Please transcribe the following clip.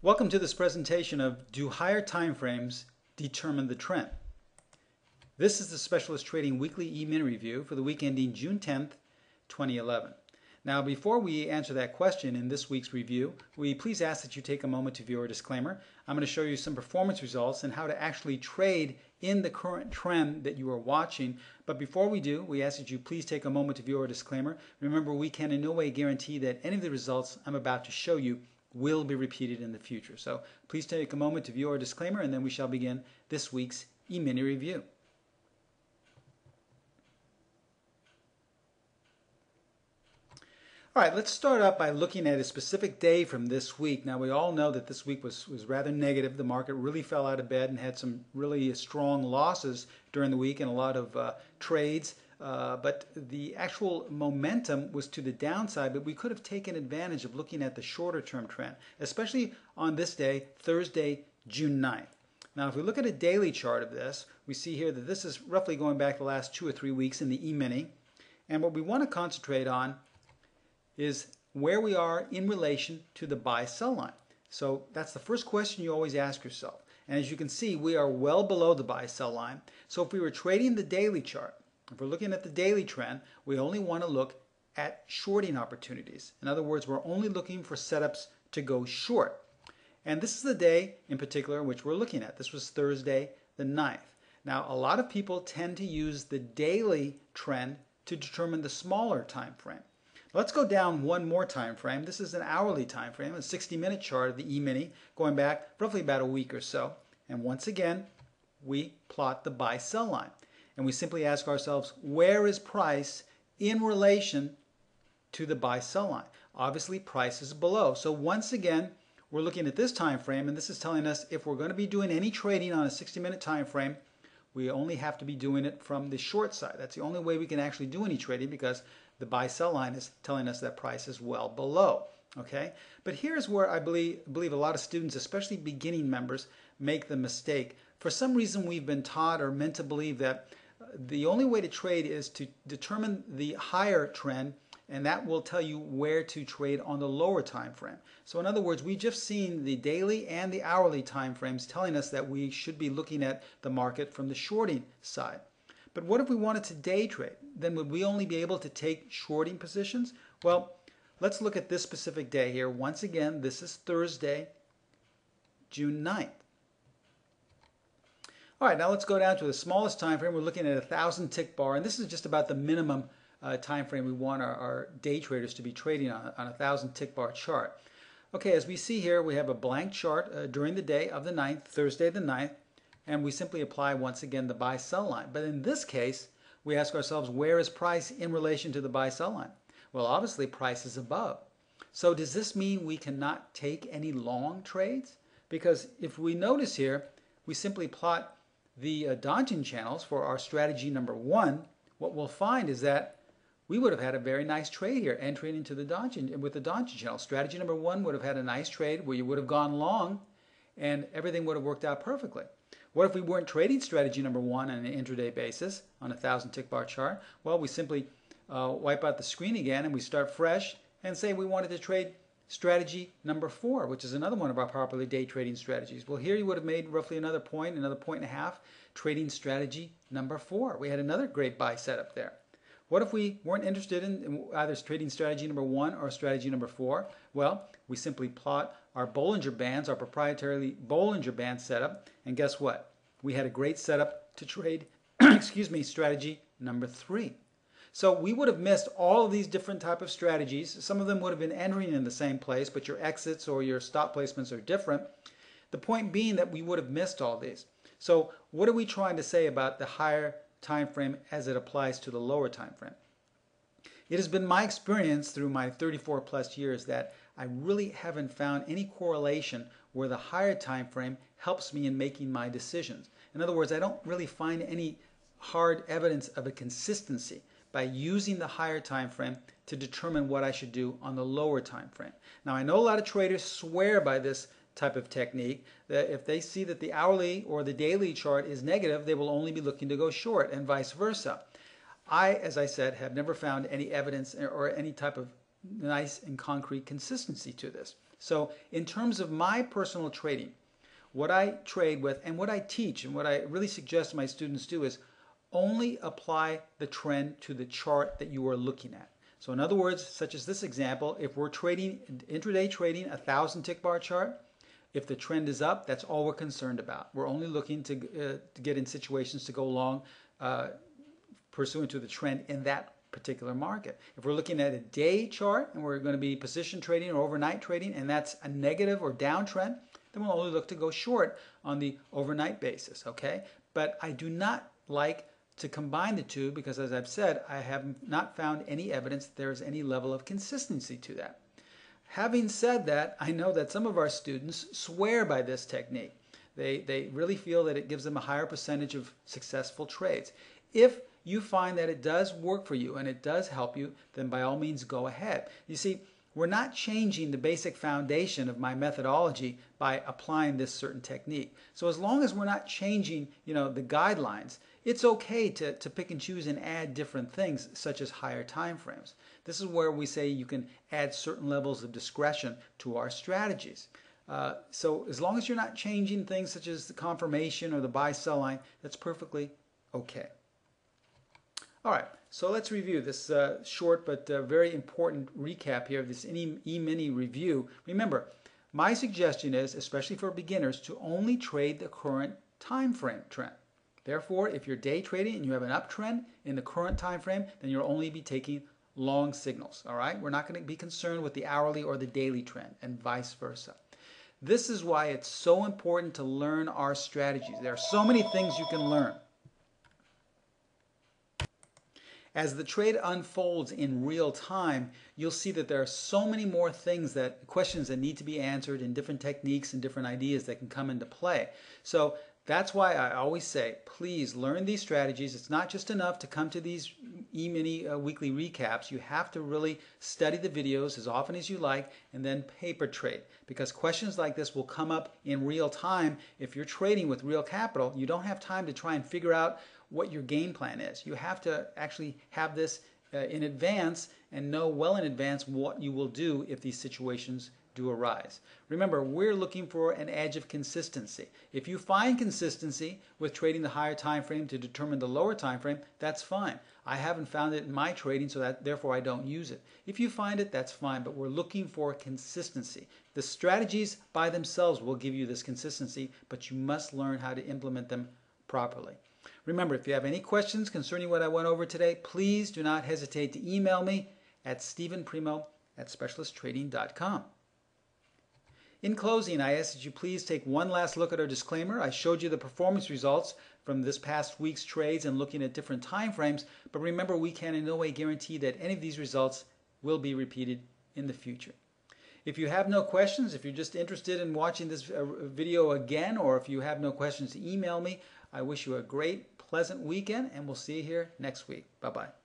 Welcome to this presentation of Do Higher Time Frames Determine the Trend? This is the Specialist Trading Weekly E-mini Review for the week ending June 10th, 2011. Now, before we answer that question in this week's review, we please ask that you take a moment to view our disclaimer. I'm going to show you some performance results and how to actually trade in the current trend that you are watching. But before we do, we ask that you please take a moment to view our disclaimer. Remember, we can in no way guarantee that any of the results I'm about to show you will be repeated in the future. So please take a moment to view our disclaimer, and then we shall begin this week's E-mini Review. All right, let's start out by looking at a specific day from this week. Now, we all know that this week was rather negative. The market really fell out of bed and had some really strong losses during the week and a lot of trades. But the actual momentum was to the downside, but we could have taken advantage of looking at the shorter term trend, especially on this day, Thursday, June 9th. Now, if we look at a daily chart of this, we see here that this is roughly going back the last 2 or 3 weeks in the E-mini. And what we want to concentrate on is where we are in relation to the buy-sell line. So that's the first question you always ask yourself. And as you can see, we are well below the buy-sell line. So if we were trading the daily chart, if we're looking at the daily trend, we only want to look at shorting opportunities. In other words, we're only looking for setups to go short. And this is the day in particular in which we're looking at. This was Thursday the 9th. Now, a lot of people tend to use the daily trend to determine the smaller time frame. Let's go down one more time frame. This is an hourly time frame, a 60-minute chart of the E-mini going back roughly about a week or so. And once again, we plot the buy-sell line. And we simply ask ourselves, where is price in relation to the buy-sell line? Obviously, price is below. So once again, we're looking at this time frame, and this is telling us if we're going to be doing any trading on a 60-minute time frame, we only have to be doing it from the short side. That's the only way we can actually do any trading, because the buy-sell line is telling us that price is well below. Okay? But here's where I believe a lot of students, especially beginning members, make the mistake. For some reason, we've been taught or meant to believe that the only way to trade is to determine the higher trend, and that will tell you where to trade on the lower time frame. So in other words, we've just seen the daily and the hourly time frames telling us that we should be looking at the market from the shorting side. But what if we wanted to day trade? Then would we only be able to take shorting positions? Well, let's look at this specific day here. Once again, this is Thursday, June 9th. All right, now let's go down to the smallest time frame. We're looking at a 1,000 tick bar, and this is just about the minimum time frame we want our day traders to be trading on a 1,000 tick bar chart. Okay, as we see here, we have a blank chart during the day of the 9th, Thursday the 9th, and we simply apply once again the buy-sell line. But in this case, we ask ourselves, where is price in relation to the buy-sell line? Well, obviously price is above. So does this mean we cannot take any long trades? Because if we notice here, we simply plot the dodging channels for our strategy number 1, what we'll find is that we would have had a very nice trade here entering into the dodging with the dodging channel. Strategy number 1 would have had a nice trade where you would have gone long and everything would have worked out perfectly. What if we weren't trading strategy number 1 on an intraday basis on a 1,000 tick bar chart? Well, we simply wipe out the screen again and we start fresh and say we wanted to trade strategy number 4, which is another one of our popular day trading strategies. Well, here you would have made roughly another point and a half, trading strategy number 4. We had another great buy setup there. What if we weren't interested in either trading strategy number 1 or strategy number 4? Well, we simply plot our Bollinger Bands, our proprietary Bollinger Band setup, and guess what? We had a great setup to trade, excuse me, strategy number 3. So we would have missed all of these different type of strategies. Some of them would have been entering in the same place, but your exits or your stop placements are different. The point being that we would have missed all these. So what are we trying to say about the higher time frame as it applies to the lower time frame? It has been my experience through my 34 plus years that I really haven't found any correlation where the higher time frame helps me in making my decisions. In other words, I don't really find any hard evidence of a consistency by using the higher time frame to determine what I should do on the lower time frame. Now, I know a lot of traders swear by this type of technique, that if they see that the hourly or the daily chart is negative, they will only be looking to go short, and vice versa. I, as I said, have never found any evidence or any type of nice and concrete consistency to this. So in terms of my personal trading, what I trade with and what I teach and what I really suggest my students do is only apply the trend to the chart that you are looking at. So in other words, such as this example, if we're trading, intraday trading, 1,000 tick bar chart, if the trend is up, that's all we're concerned about. We're only looking to get in situations to go long pursuant to the trend in that particular market. If we're looking at a day chart and we're going to be position trading or overnight trading, and that's a negative or downtrend, then we'll only look to go short on the overnight basis, okay? But I do not like to combine the two because, as I've said, I have not found any evidence that there is any level of consistency to that. Having said that, I know that some of our students swear by this technique. They really feel that it gives them a higher percentage of successful trades. If you find that it does work for you and it does help you, then by all means go ahead. You see, we're not changing the basic foundation of my methodology by applying this certain technique. So as long as we're not changing, the guidelines, it's okay to pick and choose and add different things, such as higher time frames. This is where we say you can add certain levels of discretion to our strategies. So as long as you're not changing things such as the confirmation or the buy-sell line, that's perfectly okay. All right, so let's review this short but very important recap here of this E-mini review. Remember, my suggestion is, especially for beginners, to only trade the current time frame trend. Therefore, if you're day trading and you have an uptrend in the current time frame, then you'll only be taking long signals. All right, we're not going to be concerned with the hourly or the daily trend, and vice versa. This is why it's so important to learn our strategies. There are so many things you can learn. As the trade unfolds in real time, you'll see that there are so many more questions that need to be answered, and different techniques and different ideas that can come into play. So that's why I always say, please learn these strategies. It's not just enough to come to these E-mini weekly recaps. You have to really study the videos as often as you like and then paper trade, because questions like this will come up in real time. If you're trading with real capital, you don't have time to try and figure out what your game plan is. You have to actually have this in advance and know well in advance what you will do if these situations do arise. Remember, we're looking for an edge of consistency. If you find consistency with trading the higher time frame to determine the lower time frame, that's fine. I haven't found it in my trading, so therefore I don't use it. If you find it, that's fine, but we're looking for consistency. The strategies by themselves will give you this consistency, but you must learn how to implement them properly. Remember, if you have any questions concerning what I went over today, please do not hesitate to email me at stephenprimo@specialisttrading.com. In closing, I ask that you please take one last look at our disclaimer. I showed you the performance results from this past week's trades and looking at different time frames, but remember, we can in no way guarantee that any of these results will be repeated in the future. If you have no questions, if you're just interested in watching this video again, or if you have no questions, email me. I wish you a great, pleasant weekend, and we'll see you here next week. Bye-bye.